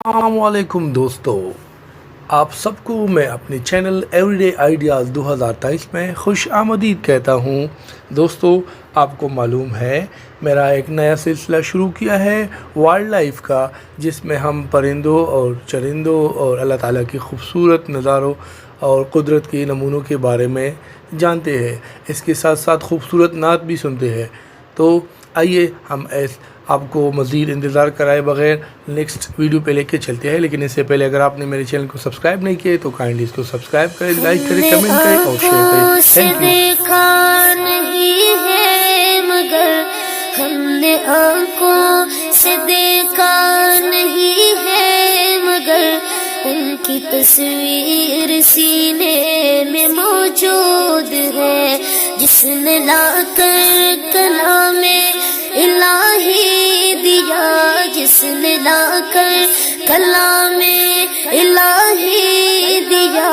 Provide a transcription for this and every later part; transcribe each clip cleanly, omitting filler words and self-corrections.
अस्सलामुअलैकुम दोस्तों, आप सबको मैं अपने चैनल एवरीडे आइडियाज़ 2023 में खुश आमदीद कहता हूँ। दोस्तों, आपको मालूम है मेरा एक नया सिलसिला शुरू किया है वाइल्ड लाइफ का, जिसमें हम परिंदों और चरिंदों और अल्लाह ताला की खूबसूरत नज़ारों और कुदरत के नमूनों के बारे में जानते हैं। इसके साथ साथ खूबसूरत नात भी सुनते हैं। तो आइए हम आपको मज़ीद इंतज़ार कराए बग़ैर नेक्स्ट वीडियो पे लेके चलते हैं। लेकिन इससे पहले अगर आपने मेरे चैनल को सब्सक्राइब नहीं किया तो काइंडली इसको सब्सक्राइब करें, लाइक करें, कमेंट करें और शेयर करें। Thank you. देखा नहीं है मगर हमने आंखों से देखा नहीं है मगर उनकी तस्वीर सीने में मौजूद है, जिसने लाकर कलामे इलाही दिया, जिसने लाकर कलामे इलाही दिया,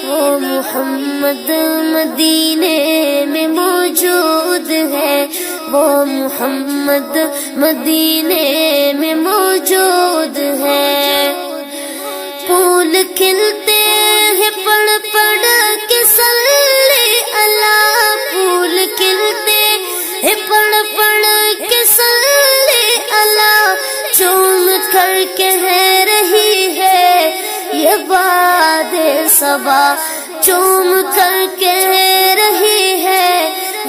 वो मुहम्मद मदीने में मौजूद है, वो मुहम्मद मदीने में मौजूद है। फूल खिलते हैं पड़ पड़ के सल्ले अल्लाह, फूल खिलते हैं पड़ पड़ के सल्ले अल्लाह, चूम कर कह रही है ये बादे सबा, चूम कर कह रही है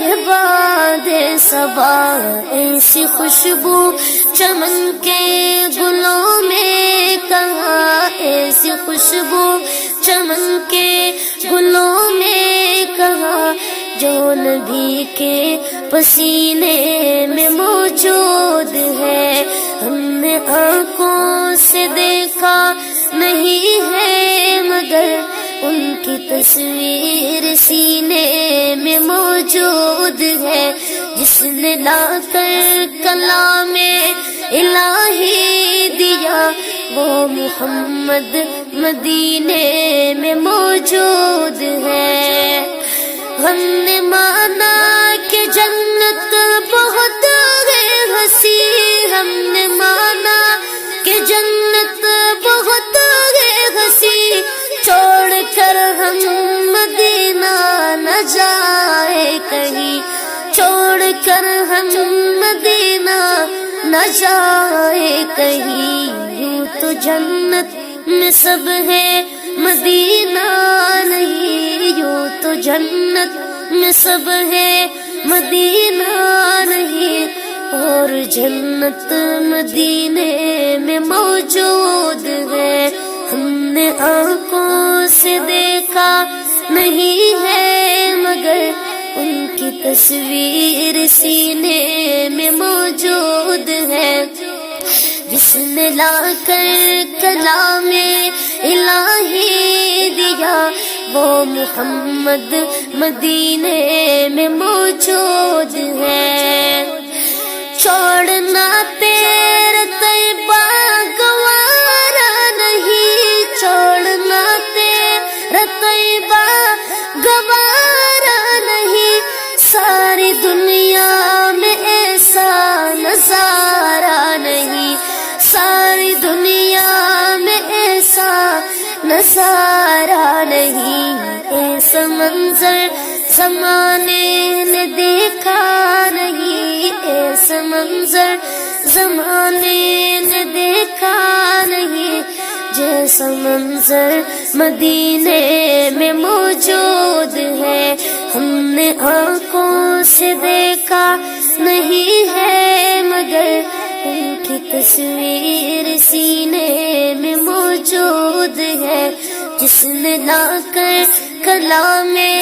ये बादे सबा। ऐसी खुशबू चमन के गुलों में कहाँ, ऐसी खुशबू चमन के गुलों में कहाँ, जो नबी के पसीने में मौजूद है। हमने आंखों से देखा नहीं है मगर उनकी तस्वीर सीने में मौजूद है, जिसने लाकर कलामे इलाही दिया, वो मुहम्मद मदीने में मौजूद है। हमने माना कि जन्नत बहुत है हंसी, हमने माना कि जन्नत बहुत है हंसी, छोड़ कर हम मदीना न जाए कहीं, छोड़ कर हम मदीना न जाए कहीं। यूं तो जन्नत में सब है मदीना नहीं, यूं तो जन्नत में सब है मदीना नहीं, और जन्नत मदीने में मौजूद है। हमने आंखों से देखा नहीं है मगर उनकी तस्वीर सीने में मौजूद है, जिसने लाकर कलामे इलाही दिया, वो मुहम्मद मदीने में मौजूद है। छोड़ना तेरे तैबा गवारा नहीं, छोड़ना तेरे तैबा गवारा नहीं, सारी दुनिया में ऐसा नजारा नहीं, सारी दुनिया में ऐसा नजारा नहीं। ऐसा मंजर ज़माने ने देखा नहीं, ऐसा मंजर ज़माने ने देखा नहीं, जैसा मंजर मदीने में मौजूद है। हमने आंखों से देखा नहीं है मगर उनकी तस्वीर सीने में मौजूद है, जिसने लाकर कलामे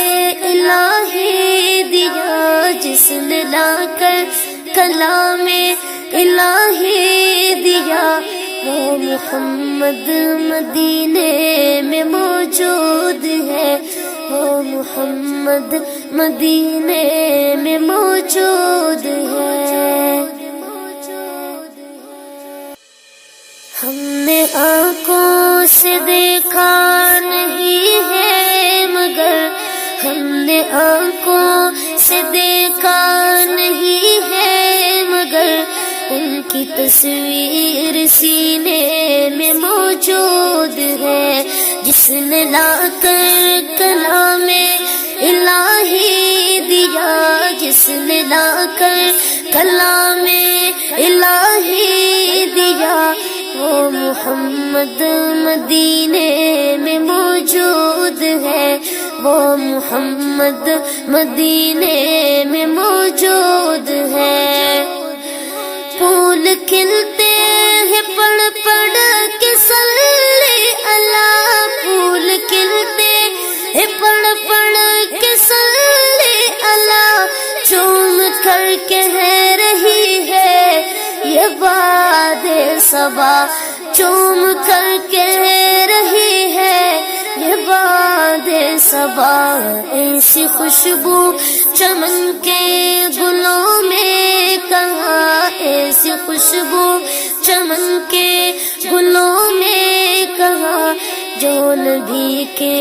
इलाही दिया, जिसने लाकर कलामे इलाही दिया, वो मुहम्मद मदीने में मौजूद है, वो मुहम्मद मदीने में मौजूद है। हमने आंखों से देखा नहीं है मगर हमने आंखों से देखा नहीं है मगर उनकी तस्वीर सीने में نے لا کر کلام الہی دیا، جس نے لا کر کلام الہی دیا، وہ محمد مدینے میں موجود ہے، وہ محمد مدینے میں موجود ہے۔ پھول کھلتے ہیں پڑھ پڑھ کے صلی اللہ، پھول کھلتے ہیں پڑھ پڑھ کے صلی اللہ، چوم کر کہہ رہی ہے یہ باد صبا، چوم کر کہہ رہی ہے یہ باد صبا، ایسی خوشبو چمن کے گلوں میں کہاں، ایسی خوشبو چمن کے گلوں میں کہاں، جو نبی کے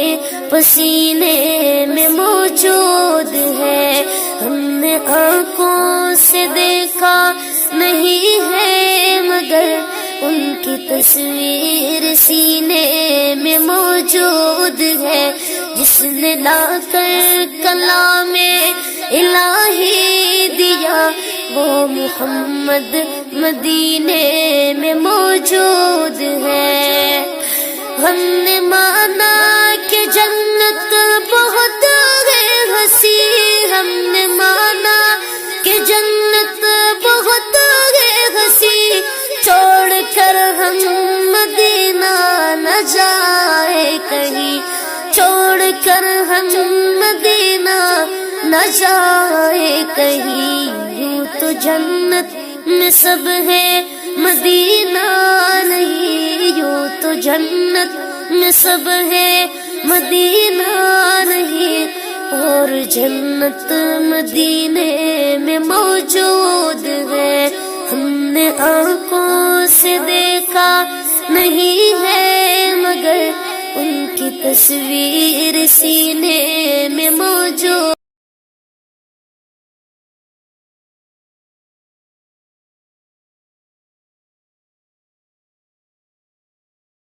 پسینے میں موجود ہے۔ ہم نے آنکھوں سے دیکھا نہیں ہے مگر ان کی تصویر سینے میں موجود ہے، جس نے لا کر کلام الہی دیا، وہ محمد مدینے میں موجود ہے۔ ہم نے مانا کہ جنت بہت ہے ہنسی، ہم نے مانا کہ جنت بہت ہے ہنسی، چھوڑ کر ہم مدینہ نہ جائے کہیں، چھوڑ کر ہم مدینہ نہ جائے کہیں، یوں تو جنت میں سب ہے مدینہ نہیں، یوں تو جنت میں سب ہے مدینہ نہیں، اور جنت مدینے میں موجود ہے۔ ہم نے آنکھوں سے دیکھا نہیں ہے مگر ان کی تصویر سینے میں موجود